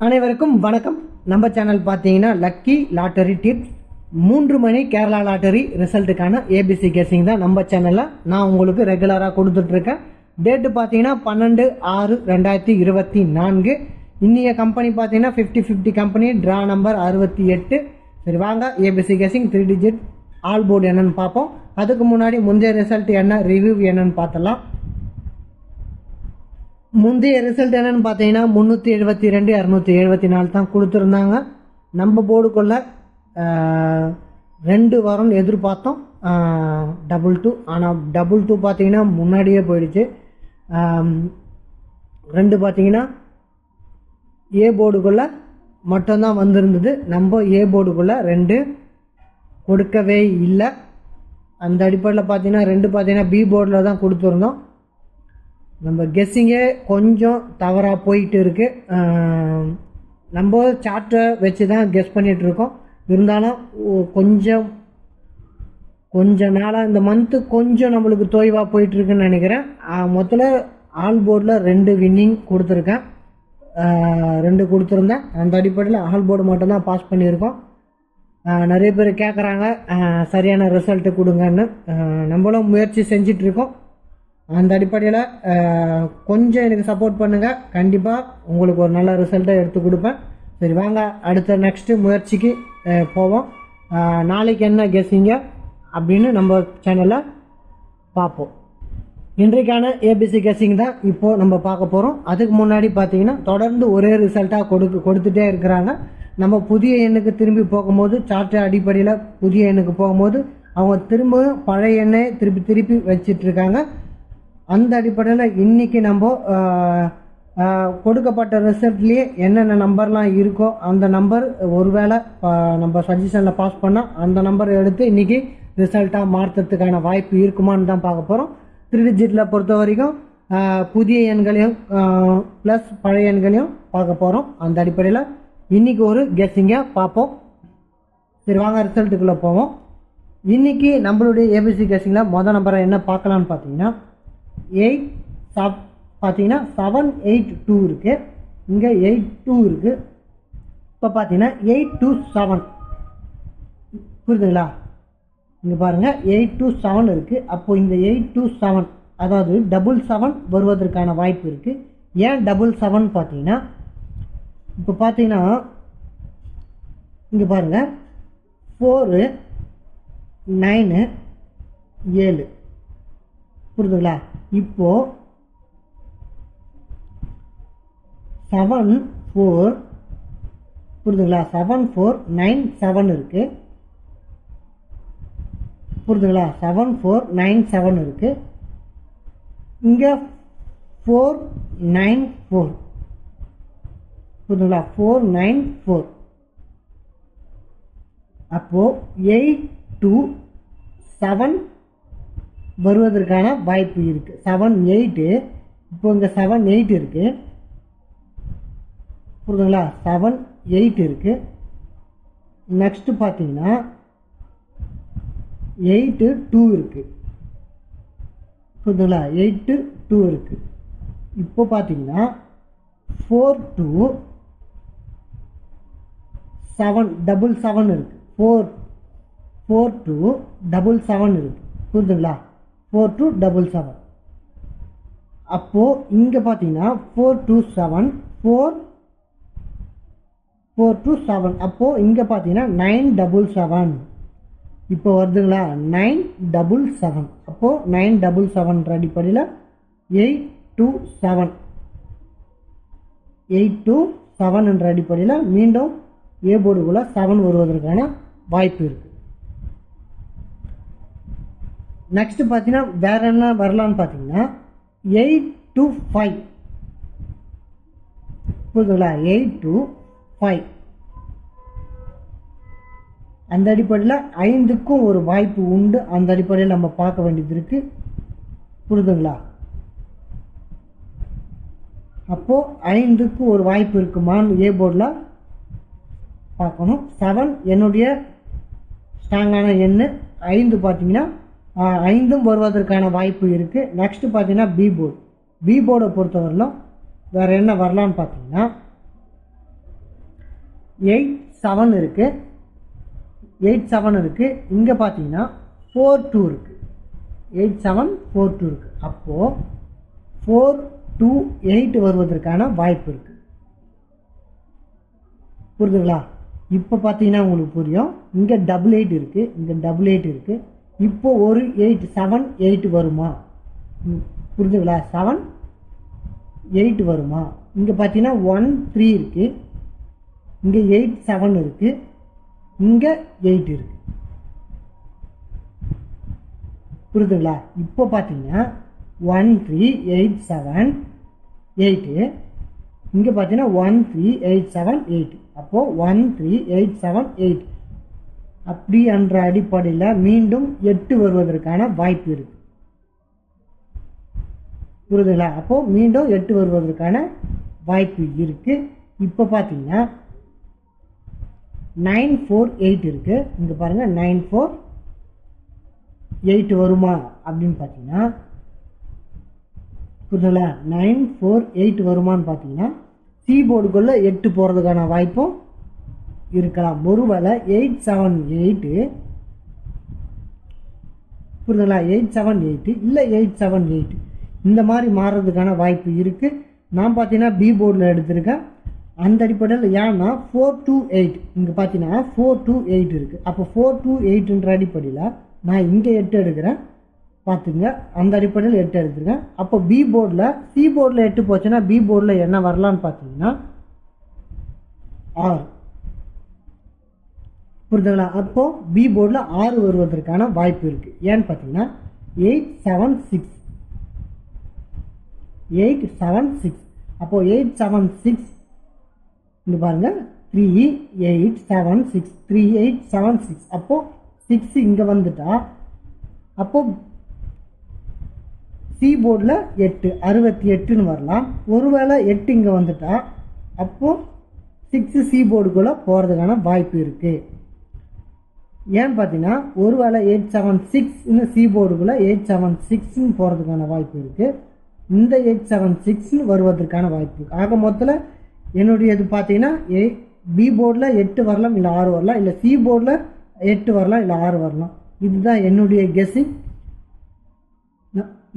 அனைவருக்கும் வணக்கம். நம்ம சேனல் பார்த்தீங்கன்னா லக்கி லாட்டரி டிப்ஸ் 3 மணி கேரளா லாட்டரி ரிசல்ட்டுக்கான ஏபிசி கெஸிங் தான் நம்ம சேனலில் நான் உங்களுக்கு ரெகுலராக கொடுத்துட்ருக்கேன். டேட்டு பார்த்தீங்கன்னா 12/6/2024. இன்னைய கம்பெனி பார்த்தீங்கன்னா 50-50 கம்பெனி, ட்ரா நம்பர் 68. சரி வாங்க ABC guessing 3 digit all board என்னன்னு பார்ப்போம். அதுக்கு முன்னாடி முந்தைய ரிசல்ட் என்ன, ரிவ்யூ என்னன்னு பார்த்தலாம். முந்தைய ரிசல்ட் என்னன்னு பார்த்தீங்கன்னா 372 274 தான் கொடுத்துருந்தாங்க. நம்ம போர்டுக்குள்ள 2 வாரம் எதிர்பார்த்தோம் 2-2. ஆனால் 2-2 பார்த்தீங்கன்னா முன்னாடியே போயிடுச்சு. 2 பார்த்தீங்கன்னா ஏ போர்டுக்குள்ள மட்டும்தான் வந்திருந்தது. நம்ம ஏ போர்டுக்குள்ள 2 கொடுக்கவே இல்லை. அந்த அடிப்படையில் பார்த்தீங்கன்னா 2 பார்த்தீங்கன்னா பி போர்டில் தான் கொடுத்துருந்தோம். நம்ம கெஸ்ஸிங்கே கொஞ்சம் தவறாக போயிட்டு இருக்கு. நம்ம சார்ட்டை வச்சு தான் கெஸ் பண்ணிகிட்ருக்கோம். இருந்தாலும் கொஞ்சம் நாளாக இந்த மந்த்து கொஞ்சம் நம்மளுக்கு தொய்வாக போயிட்டுருக்குன்னு நினைக்கிறேன். மொத்தத்தில் ஆல் போர்டில் 2 வின்னிங் கொடுத்துருக்கேன், 2 கொடுத்துருந்தேன். அந்த அடிப்படையில் ஆல் போர்டு மட்டும்தான் பாஸ் பண்ணியிருக்கோம். நிறைய பேர் கேட்குறாங்க சரியான ரிசல்ட்டு கொடுங்கன்னு. நம்மளும் முயற்சி செஞ்சிட்ருக்கோம். அந்த அடிப்படையில் கொஞ்சம் எனக்கு சப்போர்ட் பண்ணுங்கள், கண்டிப்பாக உங்களுக்கு ஒரு நல்ல ரிசல்ட்டை எடுத்து கொடுப்பேன். சரி வாங்க அடுத்த நெக்ஸ்ட்டு முயற்சிக்கு போவோம். நாளைக்கு என்ன கெஸ்ஸிங்க அப்படின்னு நம்ம சேனலில் பார்ப்போம். இன்றைக்கான ஏபிசி கெஸ்ஸிங் தான் இப்போது நம்ம பார்க்க போகிறோம். அதுக்கு முன்னாடி பார்த்தீங்கன்னா தொடர்ந்து ஒரே ரிசல்ட்டாக கொடுத்துட்டே இருக்கிறாங்க. நம்ம புதிய எண்ணுக்கு திரும்பி போகும்போது சார்ட் அடிப்படையில் புதிய எண்ணுக்கு போகும்போது அவங்க திரும்பவும் பழைய எண்ணை திருப்பி வச்சிட்ருக்காங்க. அந்த அடிப்படையில் இன்றைக்கி நம்ம கொடுக்கப்பட்ட ரிசல்ட்லேயே என்னென்ன நம்பர்லாம் இருக்கோ அந்த நம்பர் ஒருவேளை நம்ம சஜஷனில் பாஸ் பண்ணால் அந்த நம்பர் எடுத்து இன்றைக்கி ரிசல்ட்டாக மாற்றுறதுக்கான வாய்ப்பு இருக்குமான்னு தான் பார்க்க போகிறோம். 3 டிஜிட்டில் பொறுத்த வரைக்கும் புதிய எண்களையும் ப்ளஸ் பழைய எண்களையும் பார்க்க போகிறோம். அந்த அடிப்படையில் இன்றைக்கி ஒரு கெஸ்ஸிங்காக பார்ப்போம். சரி வாங்க ரிசல்ட்டுக்குள்ளே போவோம். இன்றைக்கி நம்மளுடைய ஏபிசி கெஸ்ஸிங்கில் மொதல் நம்பரை என்ன பார்க்கலான்னு பார்த்தீங்கன்னா 782 இருக்குது. இங்கே 82 இருக்குது. இப்போ பார்த்தீங்கன்னா 827 புரியுதுங்களா? இங்கே பாருங்கள் 827 இருக்குது. அப்போது இந்த 827 அதாவது 77 வருவதற்கான வாய்ப்பு இருக்குது. ஏன் 77 பார்த்தீங்கன்னா இப்போ பார்த்தீங்கன்னா இங்கே பாருங்கள் 4 9 7 புரியுதுங்களா? இப்போது 7 4 புரியுதுங்களா? 7 4 9 7 இருக்குது புரியுதுங்களா? 7 4 9 7 இருக்குது. இங்கே 4 9 4 புரியுதுங்களா? 4 9 4. அப்போது 8 2 7 வருவதற்கான வாய்ப்பு இருக்குது. 7 8 இப்போ இங்கே 7 8 இருக்குது புரியுதுங்களா? 7 8 இருக்குது. நெக்ஸ்ட்டு பார்த்தீங்கன்னா 8 2 இருக்குது புரியுதுங்களா? 8 2 இருக்குது. இப்போ பார்த்தீங்கன்னா 4 2 7 7 இருக்குது. 4 2 7 இருக்குது புரியுதுங்களா? 4 2 7. அப்போது இங்கே பார்த்தீங்கன்னா 4 2 7 4 2 7. அப்போது இங்கே பார்த்தீங்கன்னா 9 7 இப்போ வருதுங்களா? 9 7. அப்போது 9 7 அடிப்படையில் 8 2 7 8 2 7 என்ற அடிப்படையில் மீண்டும் ஏ போர்டுக்குள்ளே 7 வருவதற்கான வாய்ப்பு இருக்குது. நெக்ஸ்ட் பார்த்தீங்கன்னா வேற என்ன வரலான்னு பார்த்தீங்கன்னா 8 2 5 புரியுதுங்களா? 8 2 5 அந்த அடிப்படையில் 5க்கும் ஒரு வாய்ப்பு உண்டு. அந்த அடிப்படையில் நம்ம பார்க்க வேண்டியது இருக்குது புரியுதுங்களா? அப்போது 5க்கு ஒரு வாய்ப்பு இருக்குமான்னு ஏ போர்டில் பார்க்கணும். 7 என்னுடைய ஸ்ட்ராங்கான எண்ணு. 5 பார்த்தீங்கன்னா 5ம் வருவதற்கான வாய்ப்பு இருக்குது. நெக்ஸ்ட்டு பார்த்தீங்கன்னா பி போர்டு. பி போர்டை பொறுத்தவரையிலும் வேறு என்ன வரலான்னு பார்த்தீங்கன்னா 8 7 இருக்குது, 8 7 இருக்குது. இங்கே பார்த்தீங்கன்னா 4 2 இருக்குது, 8 7 4 2 இருக்குது. அப்போது 4 2 8 வருவதற்கான வாய்ப்பு இருக்குது. புரியுதுங்களா? இப்போ பார்த்தீங்கன்னா உங்களுக்கு புரியும். இங்கே 88 இருக்குது, இங்கே 88 இருக்குது. இப்போ ஒரு 8 7 8 வருமா? புரியுதுங்களா? 7 8 வருமா? இங்கே பார்த்தீங்கன்னா 1 3 இருக்குது, இங்கே 8 7 இருக்குது, இங்கே 8 இருக்குது. புரியுதுங்களா? இப்போ பார்த்தீங்கன்னா 1 3 8 7 8, இங்கே பார்த்தீங்கன்னா 1 3 8 7 8. அப்போது 1 3 8 7 8 அப்படி என்ற அடிப்படையில் மீண்டும் 8 வருவதற்கான வாய்ப்பு இருக்குது. புரியுதுங்களா? அப்போது மீண்டும் 8 வருவதற்கான வாய்ப்பு இருக்குது. இப்போ பார்த்தீங்கன்னா 9 4 8 இருக்குது. இங்கே பாருங்கள் 9 4 8 வருமா அப்படின்னு பார்த்தீங்கன்னா, புரியுதுங்களா? 9 4 8 வருமானு பார்த்தீங்கன்னா கீபோர்டுக்குள்ளே 8 போகிறதுக்கான வாய்ப்பும் இருக்கலாம். ஒருவேளை 8 7 8, புரியுதுங்களா? 8 7 8 இல்லை 8 7 8 இந்த மாதிரி மாறுறதுக்கான வாய்ப்பு இருக்குது. நான் பார்த்தீங்கன்னா பி போர்டில் எடுத்திருக்கேன். அந்த அடிப்படையில் ஏன்னா 4 2 8 இங்கே பார்த்தீங்கன்னா 4 2 8 இருக்குது. அப்போ 4 2 8ன்ற அடிப்படையில் நான் இங்கே 8 எடுக்கிறேன். பார்த்துங்க, அந்த அடிப்படையில் 8 எடுத்துருக்கேன். அப்போ பி போர்டில் சி போர்டில் 8 போச்சுன்னா பி போர்டில் என்ன வரலான்னு பார்த்தீங்கன்னா 6. புரியுதுங்களா? அப்போது பி போர்டில் 6 வருவதற்கான வாய்ப்பு இருக்குது. ஏன்னு பார்த்தீங்கன்னா 8 7 6, 8 7 6. அப்போது 8 7 6 இங்கே பாருங்கள் 3 8 7 6, 3 8 7 6. அப்போது 6 இங்கே வந்துட்டா அப்போது சி போர்டில் 8 68ன்னு வரலாம். ஒருவேளை 8 இங்கே வந்துட்டா அப்போது 6 சி போர்டுக்குள்ளே போகிறதுக்கான வாய்ப்பு இருக்குது. ஏன்னு பார்த்தீங்கன்னா ஒருவேளை 8 7 6ன்னு சி போர்டுக்குள்ளே 8 7 6ன்னு போகிறதுக்கான வாய்ப்பு இருக்குது. இந்த 8 7 6ன்னு வருவதற்கான வாய்ப்பு. ஆக மொத்தத்தில் என்னுடையது பார்த்தீங்கன்னா பி போர்டில் 8 வரலாம், இல்லை 6 வரலாம், இல்லை சி போர்டில் 8 வரலாம், இல்லை 6 வரலாம். இதுதான் என்னுடைய கெஸ்ஸிங்.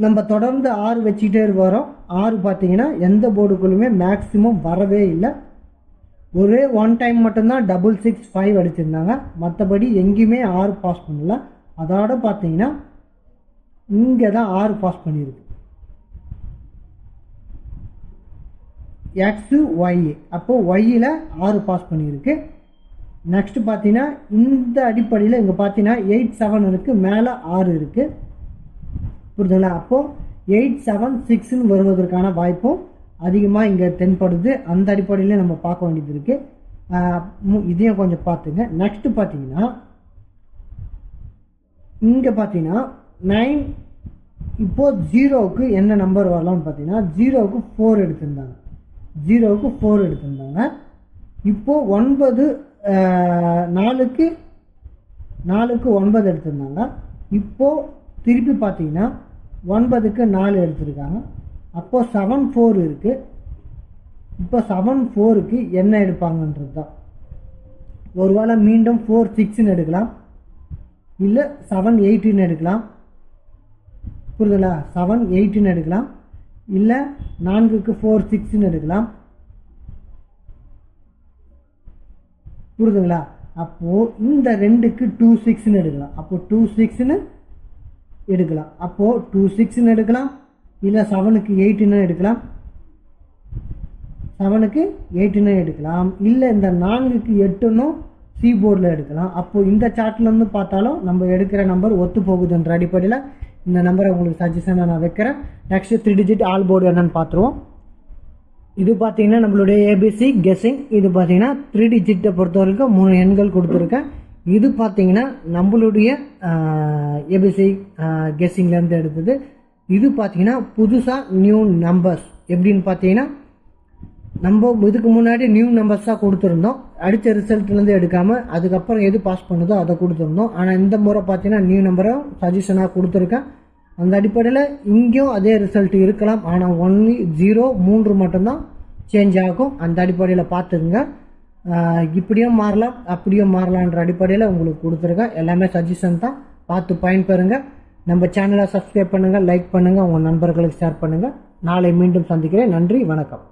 நம்ம தொடர்ந்து 6 வச்சுக்கிட்டே வரோம். 6 பார்த்தீங்கன்னா எந்த போர்டுக்குள்ளுமே மேக்ஸிமம் வரவே இல்லை. ஒரே ஒன் டைம் மட்டும்தான் 6 6 5 அடிச்சிருந்தாங்க. மற்றபடி எங்கேயுமே 6 பாஸ் பண்ணல. அதோட பார்த்தீங்கன்னா இங்கே தான் 6 பாஸ் பண்ணியிருக்கு. எக்ஸு ஒய், அப்போது ஒய்யில் 6 பாஸ் பண்ணியிருக்கு. நெக்ஸ்ட்டு பார்த்தீங்கன்னா இந்த அடிப்படையில் இங்கே பார்த்தீங்கன்னா 8 7 இருக்குது, மேலே 6 இருக்குது. புரியுதுங்களா? அப்போது 8 7 6ன்னு வருவதற்கான வாய்ப்பும் அதிகமாக இங்கே தென்படுது. அந்த அடிப்படையில் நம்ம பார்க்க வேண்டியது இருக்குது. இதையும் கொஞ்சம் பார்த்துங்க. நெக்ஸ்ட்டு பார்த்தீங்கன்னா இங்கே பார்த்தீங்கன்னா 9, இப்போது 0க்கு என்ன நம்பர் வரலாம்னு பார்த்தீங்கன்னா 0க்கு 4 எடுத்திருந்தாங்க, 0க்கு 4 எடுத்திருந்தாங்க. இப்போது 9 4க்கு 9 எடுத்திருந்தாங்க. இப்போது திருப்பி பார்த்தீங்கன்னா 9க்கு 4 எடுத்திருக்காங்க. அப்போது 7 4 இருக்குது. இப்போ 7 4க்கு என்ன எடுப்பாங்கன்றது தான். ஒருவேளை மீண்டும் 4 6ன்னு எடுக்கலாம், இல்லை 7 8ன்னு எடுக்கலாம். புரியுதுங்களா? 7 8ன்னு எடுக்கலாம், இல்லை 4க்கு 4 6ன்னு எடுக்கலாம். புரியுதுங்களா? அப்போது இந்த 2க்கு 2 6ன்னு எடுக்கலாம். அப்போது 2 6ன்னு எடுக்கலாம். அப்போது 2 6ன்னு எடுக்கலாம், இல்லை 7க்கு 8ன்னு எடுக்கலாம், 7க்கு 8ன்னு எடுக்கலாம், இல்லை இந்த 4க்கு 8ன்னும் சி போர்டில் எடுக்கலாம். அப்போது இந்த சார்ட்லேருந்து பார்த்தாலும் நம்ம எடுக்கிற நம்பர் ஒத்து போகுதுன்ற அடிப்படையில் இந்த நம்பரை உங்களுக்கு சஜஷனாக நான் வைக்கிறேன். நெக்ஸ்ட்டு 3 டிஜிட் ஆல் போர்டு என்னென்னு பார்த்துருவோம். இது பார்த்தீங்கன்னா நம்மளுடைய ஏபிசி கெஸ்ஸிங். இது பார்த்தீங்கன்னா 3 டிஜிட்டை பொறுத்த வரைக்கும் 3 எண்கள் கொடுத்துருக்கேன். இது பார்த்தீங்கன்னா நம்மளுடைய ஏபிசி கெஸ்ஸிங்லேருந்து எடுத்தது. இது பார்த்தீங்கன்னா புதுசாக நியூ நம்பர்ஸ். எப்படின்னு பார்த்தீங்கன்னா நம்ம இதுக்கு முன்னாடி நியூ நம்பர்ஸ் தான் கொடுத்துருந்தோம். அடித்த ரிசல்ட்லேருந்து எடுக்காமல் அதுக்கப்புறம் எது பாஸ் பண்ணுதோ அதை கொடுத்துருந்தோம். ஆனால் இந்த முறை பார்த்தீங்கன்னா நியூ நம்பரை சஜஷனாக கொடுத்துருக்கேன். அந்த அடிப்படையில் இங்கேயும் அதே ரிசல்ட் இருக்கலாம். ஆனால் ஒன்லி 0 3 மட்டும்தான் சேஞ்ச் ஆகும். அந்த அடிப்படையில் பார்த்துக்குங்க. இப்படியும் மாறலாம் அப்படியும் மாறலான்ற அடிப்படையில் உங்களுக்கு கொடுத்துருக்கேன். எல்லாமே சஜஷன் தான், பார்த்து பயன்பெறுங்க. நம்ம சேனலை சப்ஸ்கிரைப் பண்ணுங்கள், லைக் பண்ணுங்கள், உங்கள் நண்பர்களுக்கு ஷேர் பண்ணுங்கள். நாளை மீண்டும் சந்திக்கிறேன். நன்றி, வணக்கம்.